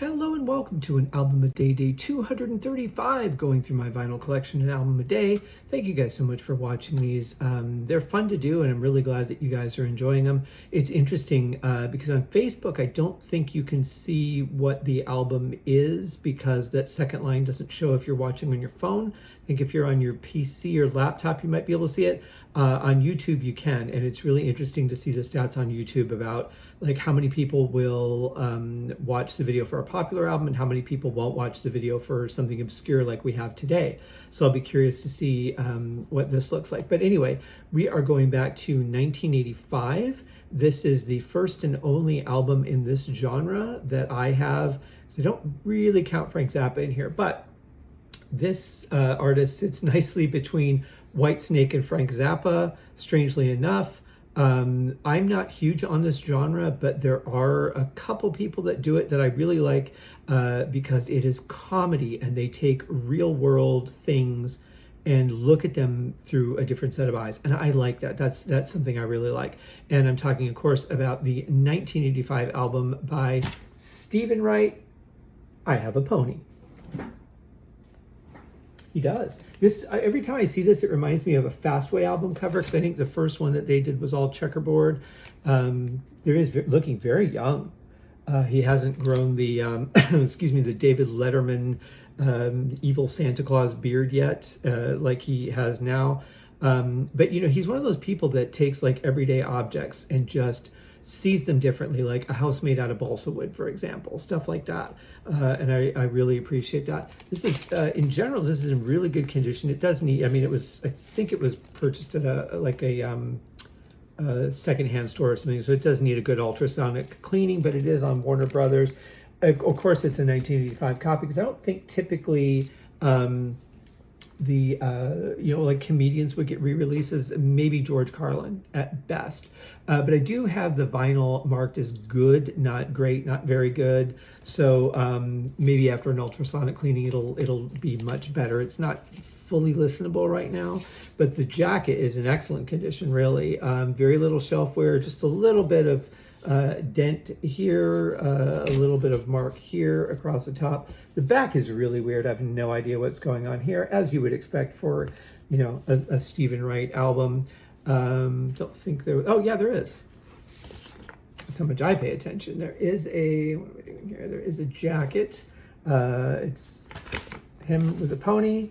Hello and welcome to an Album a Day 235, going through my vinyl collection, an album a day. Thank you guys so much for watching these. They're fun to do, and I'm really glad that you guys are enjoying them. It's interesting because on Facebook, I don't think you can see what the album is because that second line doesn't show if you're watching on your phone. I think if you're on your PC or laptop, you might be able to see it. On YouTube, you can, and it's really interesting to see the stats on YouTube about like how many people will watch the video for a popular album and how many people won't watch the video for something obscure like we have today. So I'll be curious to see what this looks like. But anyway, we are going back to 1985. This is the first and only album in this genre that I have. So I don't really count Frank Zappa in here, but this artist sits nicely between Whitesnake and Frank Zappa, strangely enough. I'm not huge on this genre, but there are a couple people that do it that I really like because it is comedy and they take real world things and look at them through a different set of eyes. And I like that. That's something I really like. And I'm talking, of course, about the 1985 album by Stephen Wright, I Have a Pony. He does. This every time I see this, it reminds me of a Fastway album cover because I think the first one that they did was all checkerboard. There is looking very young. He hasn't grown the excuse me, the David Letterman evil Santa Claus beard yet, like he has now. But you know, he's one of those people that takes like everyday objects and just sees them differently, like a house made out of balsa wood, for example, stuff like that. And I really appreciate that. This is, in general, this is in really good condition. It does need, I mean, I think it was purchased at a secondhand store or something, so it does need a good ultrasonic cleaning, but it is on Warner Brothers. Of course, it's a 1985 copy, because I don't think typically like comedians would get re-releases, maybe George Carlin at best. But I do have the vinyl marked as good, not great, not very good. So maybe after an ultrasonic cleaning, it'll be much better. It's not fully listenable right now, but the jacket is in excellent condition, really. Very little shelf wear, just a little bit of dent here, a little bit of mark here across the top. The back is really weird. I have no idea what's going on here, as you would expect for, you know, a Stephen Wright album. Don't think there. Oh yeah, there is. That's how much I pay attention. There is a. What am I doing here? There is a jacket. It's him with a pony,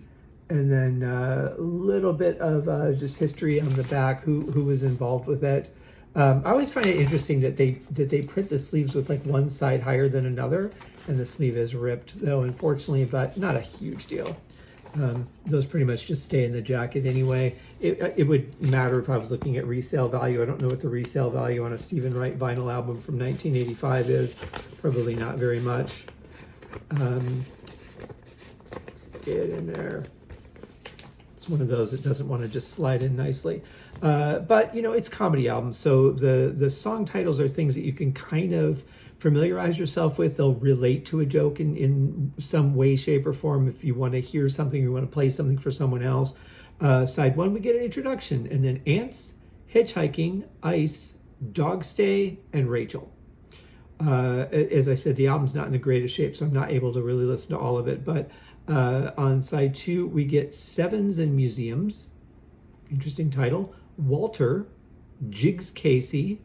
and then a little bit of just history on the back. Who was involved with it? I always find it interesting that they print the sleeves with like one side higher than another, and the sleeve is ripped, though, unfortunately, but not a huge deal. Those pretty much just stay in the jacket anyway. It would matter if I was looking at resale value. I don't know what the resale value on a Stephen Wright vinyl album from 1985 is. Probably not very much. Get in there. It's one of those that doesn't want to just slide in nicely. But, you know, it's comedy album, so the song titles are things that you can kind of familiarize yourself with. They'll relate to a joke in some way, shape, or form if you want to hear something or you want to play something for someone else. Side one, we get an introduction, and then Ants, Hitchhiking, Ice, Dog Stay, and Rachel. As I said, the album's not in the greatest shape, so I'm not able to really listen to all of it, but on side two, we get Sevens and Museums. Interesting title. Walter, Jigs Casey,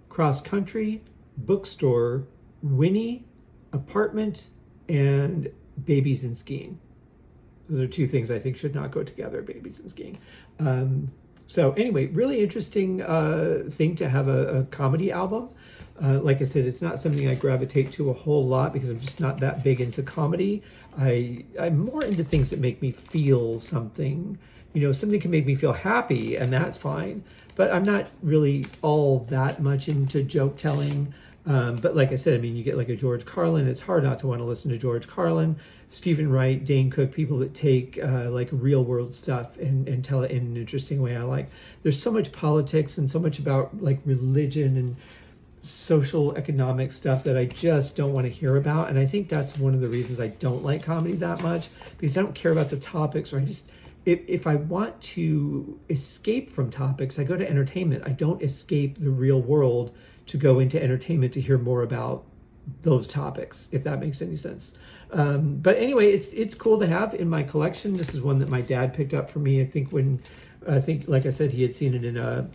Cross Country, Bookstore, Winnie, Apartment, and Babies and Skiing. Those are two things I think should not go together, babies and skiing. So anyway, really interesting thing to have a comedy album. Like I said, it's not something I gravitate to a whole lot because I'm just not that big into comedy. I'm more into things that make me feel something. You know, something can make me feel happy, and that's fine. But I'm not really all that much into joke telling. But like I said, I mean, you get like a George Carlin. It's hard not to want to listen to George Carlin, Stephen Wright, Dane Cook, people that take like real world stuff and tell it in an interesting way. I like. There's so much politics and so much about like religion and social economic stuff that I just don't want to hear about. And I think that's one of the reasons I don't like comedy that much, because I don't care about the topics, or I just, if I want to escape from topics, I go to entertainment. I don't escape the real world to go into entertainment to hear more about those topics, if that makes any sense. But anyway, it's cool to have in my collection. This is one that my dad picked up for me. I think, like I said, he had seen it in a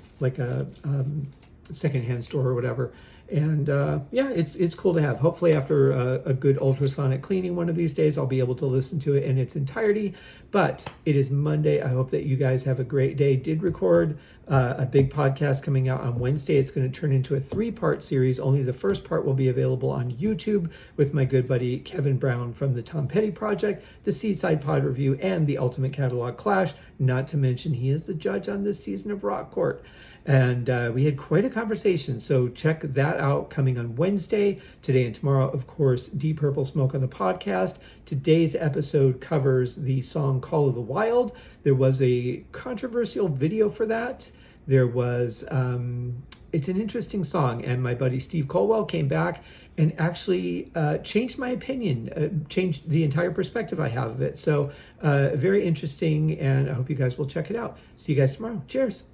secondhand store or whatever. And yeah, it's cool to have. Hopefully after a good ultrasonic cleaning one of these days, I'll be able to listen to it in its entirety. But it is Monday. I hope that you guys have a great day. Did record a big podcast coming out on Wednesday. It's going to turn into a 3-part series. Only the first part will be available on YouTube with my good buddy Kevin Brown from the Tom Petty Project, the Seaside Pod Review, and the Ultimate Catalog Clash. Not to mention he is the judge on this season of Rock Court. And we had quite a conversation, so check that out coming on Wednesday. Today and tomorrow, of course, Deep Purple Smoke on the podcast. Today's episode covers the song Call of the Wild. There was a controversial video for that. There was, it's an interesting song, and my buddy Steve Colwell came back and actually changed my opinion, changed the entire perspective I have of it. So very interesting, and I hope you guys will check it out. See you guys tomorrow. Cheers.